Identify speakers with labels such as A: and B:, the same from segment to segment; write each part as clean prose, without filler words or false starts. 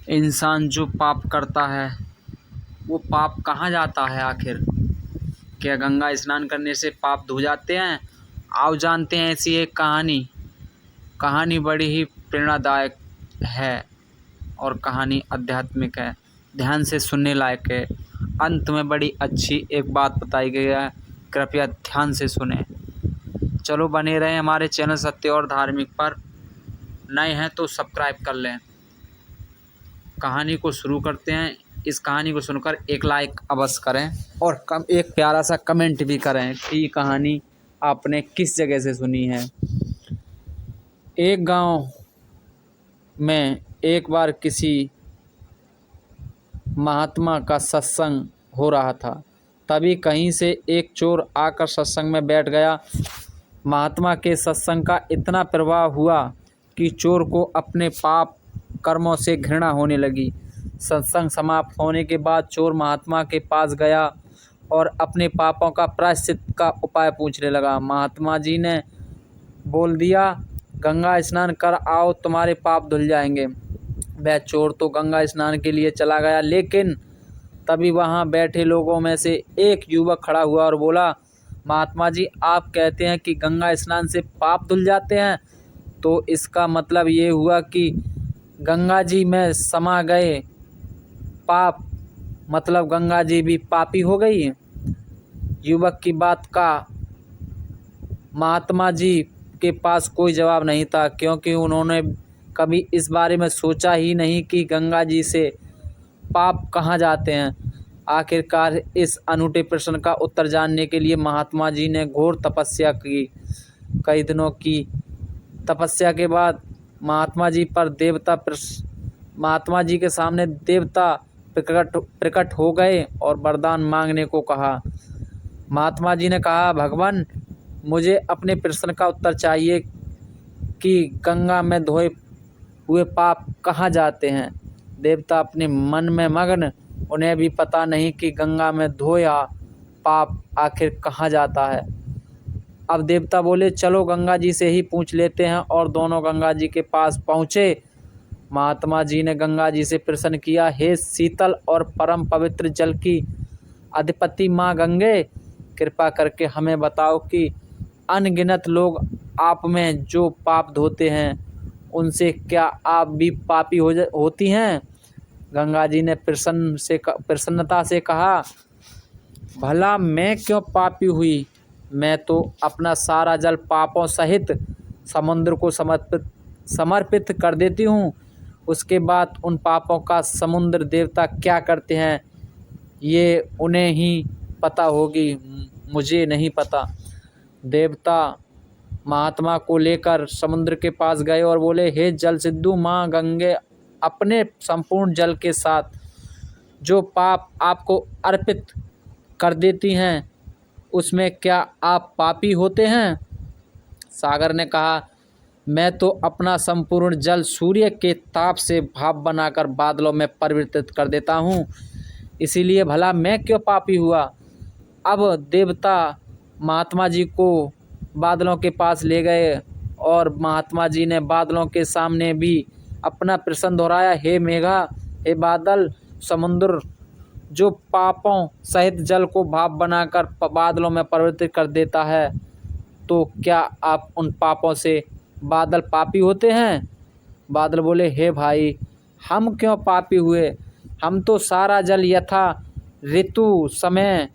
A: इंसान जो पाप करता है वो पाप कहाँ जाता है आखिर? क्या गंगा स्नान करने से पाप धुल जाते हैं? आओ जानते हैं ऐसी एक कहानी बड़ी ही प्रेरणादायक है और कहानी आध्यात्मिक है, ध्यान से सुनने लायक है। अंत में बड़ी अच्छी एक बात बताई गई है, कृपया ध्यान से सुने। चलो बने रहें हमारे चैनल सत्य और धार्मिक पर। नए हैं तो सब्सक्राइब कर लें। कहानी को शुरू करते हैं। इस कहानी को सुनकर एक लाइक अवश्य करें और एक प्यारा सा कमेंट भी करें कि ये कहानी आपने किस जगह से सुनी है। एक गांव में एक बार किसी महात्मा का सत्संग हो रहा था। तभी कहीं से एक चोर आकर सत्संग में बैठ गया। महात्मा के सत्संग का इतना प्रभाव हुआ कि चोर को अपने पाप कर्मों से घृणा होने लगी। सत्संग समाप्त होने के बाद चोर महात्मा के पास गया और अपने पापों का प्रायश्चित का उपाय पूछने लगा। महात्मा जी ने बोल दिया, गंगा स्नान कर आओ, तुम्हारे पाप धुल जाएंगे। वह चोर तो गंगा स्नान के लिए चला गया, लेकिन तभी वहां बैठे लोगों में से एक युवक खड़ा हुआ और बोला, महात्मा जी, आप कहते हैं कि गंगा स्नान से पाप धुल जाते हैं, तो इसका मतलब ये हुआ कि गंगा जी में समा गए पाप, मतलब गंगा जी भी पापी हो गई। युवक की बात का महात्मा जी के पास कोई जवाब नहीं था, क्योंकि उन्होंने कभी इस बारे में सोचा ही नहीं कि गंगा जी से पाप कहाँ जाते हैं। आखिरकार इस अनूठे प्रश्न का उत्तर जानने के लिए महात्मा जी ने घोर तपस्या की। कई दिनों की तपस्या के बाद महात्मा जी के सामने देवता प्रकट हो गए और वरदान मांगने को कहा। महात्मा जी ने कहा, भगवान, मुझे अपने प्रश्न का उत्तर चाहिए कि गंगा में धोए हुए पाप कहाँ जाते हैं। देवता अपने मन में मग्न, उन्हें भी पता नहीं कि गंगा में धोया पाप आखिर कहाँ जाता है। अब देवता बोले, चलो गंगा जी से ही पूछ लेते हैं, और दोनों गंगा जी के पास पहुँचे। महात्मा जी ने गंगा जी से प्रश्न किया, हे शीतल और परम पवित्र जल की अधिपति माँ गंगे, कृपा करके हमें बताओ कि अनगिनत लोग आप में जो पाप धोते हैं, उनसे क्या आप भी पापी होती हैं? गंगा जी ने प्रसन्नता से कहा, भला मैं क्यों पापी हुई? मैं तो अपना सारा जल पापों सहित समुद्र को समर्पित कर देती हूँ। उसके बाद उन पापों का समुद्र देवता क्या करते हैं, ये उन्हें ही पता होगी, मुझे नहीं पता। देवता महात्मा को लेकर समुद्र के पास गए और बोले, हे जल सिद्धू माँ गंगे, अपने संपूर्ण जल के साथ जो पाप आपको अर्पित कर देती हैं, उसमें क्या आप पापी होते हैं? सागर ने कहा, मैं तो अपना संपूर्ण जल सूर्य के ताप से भाप बनाकर बादलों में परिवर्तित कर देता हूँ, इसीलिए भला मैं क्यों पापी हुआ? अब देवता महात्मा जी को बादलों के पास ले गए और महात्मा जी ने बादलों के सामने भी अपना प्रश्न दोहराया, हे मेघा, हे बादल, समुद्र जो पापों सहित जल को भाप बनाकर बादलों में परिवर्तित कर देता है, तो क्या आप उन पापों से बादल पापी होते हैं? बादल बोले, हे भाई, हम क्यों पापी हुए? हम तो सारा जल यथा ऋतु समय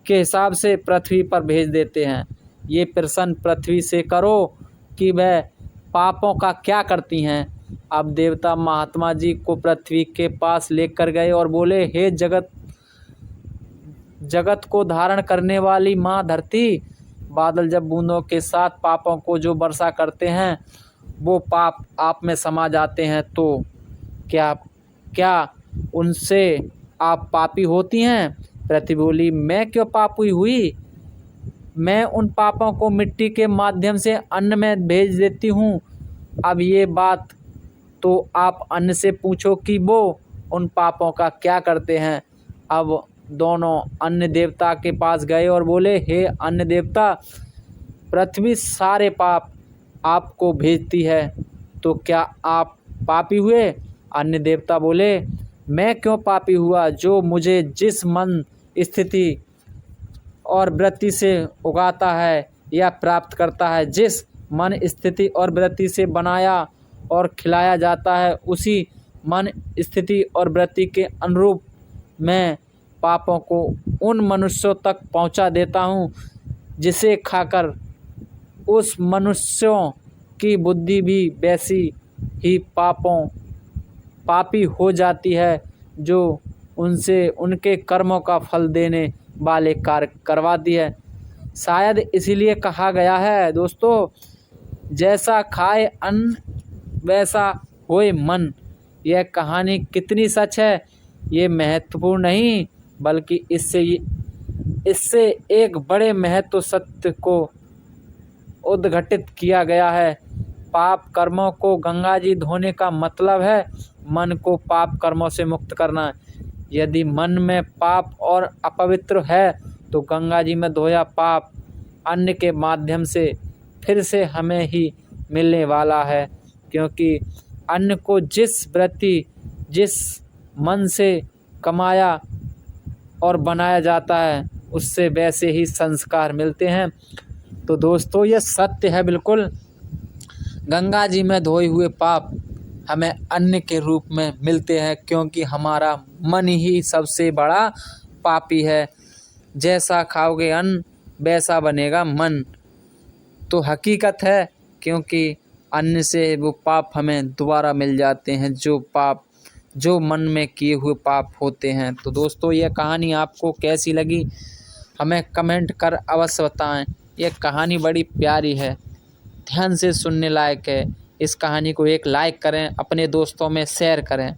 A: के हिसाब से पृथ्वी पर भेज देते हैं। ये प्रश्न पृथ्वी से करो कि वह पापों का क्या करती हैं। अब देवता महात्मा जी को पृथ्वी के पास लेकर गए और बोले, हे जगत को धारण करने वाली माँ धरती, बादल जब बूंदों के साथ पापों को जो वर्षा करते हैं, वो पाप आप में समा जाते हैं, तो क्या उनसे आप पापी होती हैं? पृथ्वी बोली, मैं क्यों पापी हुई? मैं उन पापों को मिट्टी के माध्यम से अन्न में भेज देती हूँ। अब ये बात तो आप अन्न से पूछो कि वो उन पापों का क्या करते हैं। अब दोनों अन्न देवता के पास गए और बोले, हे अन्न देवता, पृथ्वी सारे पाप आपको भेजती है, तो क्या आप पापी हुए? अन्य देवता बोले, मैं क्यों पापी हुआ जो मुझे जिस मन स्थिति और वृत्ति से उगाता है या प्राप्त करता है, जिस मन स्थिति और वृत्ति से बनाया और खिलाया जाता है, उसी मन स्थिति और वृत्ति के अनुरूप मैं पापों को उन मनुष्यों तक पहुंचा देता हूं, जिसे खाकर उस मनुष्यों की बुद्धि भी वैसी ही पापी हो जाती है, जो उनसे उनके कर्मों का फल देने वाले कार्य करवाती है। शायद इसीलिए कहा गया है दोस्तों, जैसा खाए अन्न वैसा होए मन। यह कहानी कितनी सच है ये महत्वपूर्ण नहीं, बल्कि इससे एक बड़े महत्व सत्य को उद्घाटित किया गया है। पाप कर्मों को गंगा जी धोने का मतलब है मन को पाप कर्मों से मुक्त करना। यदि मन में पाप और अपवित्र है तो गंगा जी में धोया पाप अन्न के माध्यम से फिर से हमें ही मिलने वाला है, क्योंकि अन्न को जिस वृत्ति जिस मन से कमाया और बनाया जाता है, उससे वैसे ही संस्कार मिलते हैं। तो दोस्तों ये सत्य है बिल्कुल। गंगा जी में धोए हुए पाप हमें अन्न के रूप में मिलते हैं, क्योंकि हमारा मन ही सबसे बड़ा पापी है। जैसा खाओगे अन्न वैसा बनेगा मन। तो हकीकत है, क्योंकि अन्न से वो पाप हमें दोबारा मिल जाते हैं, जो मन में किए हुए पाप होते हैं। तो दोस्तों ये कहानी आपको कैसी लगी हमें कमेंट कर अवश्य बताएं। यह कहानी बड़ी प्यारी है, ध्यान से सुनने लायक है। इस कहानी को एक लाइक करें, अपने दोस्तों में शेयर करें,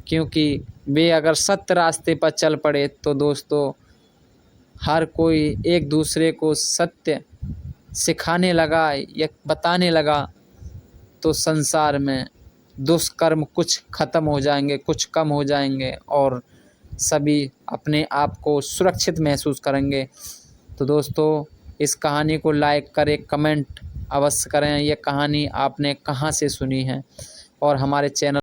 A: क्योंकि वे अगर सत्य रास्ते पर चल पड़े तो दोस्तों हर कोई एक दूसरे को सत्य सिखाने लगा या बताने लगा तो संसार में दुष्कर्म कुछ ख़त्म हो जाएंगे, कुछ कम हो जाएंगे और सभी अपने आप को सुरक्षित महसूस करेंगे। तो दोस्तों इस कहानी को लाइक करें, कमेंट अवश्य करें। यह कहानी आपने कहाँ से सुनी है और हमारे चैनल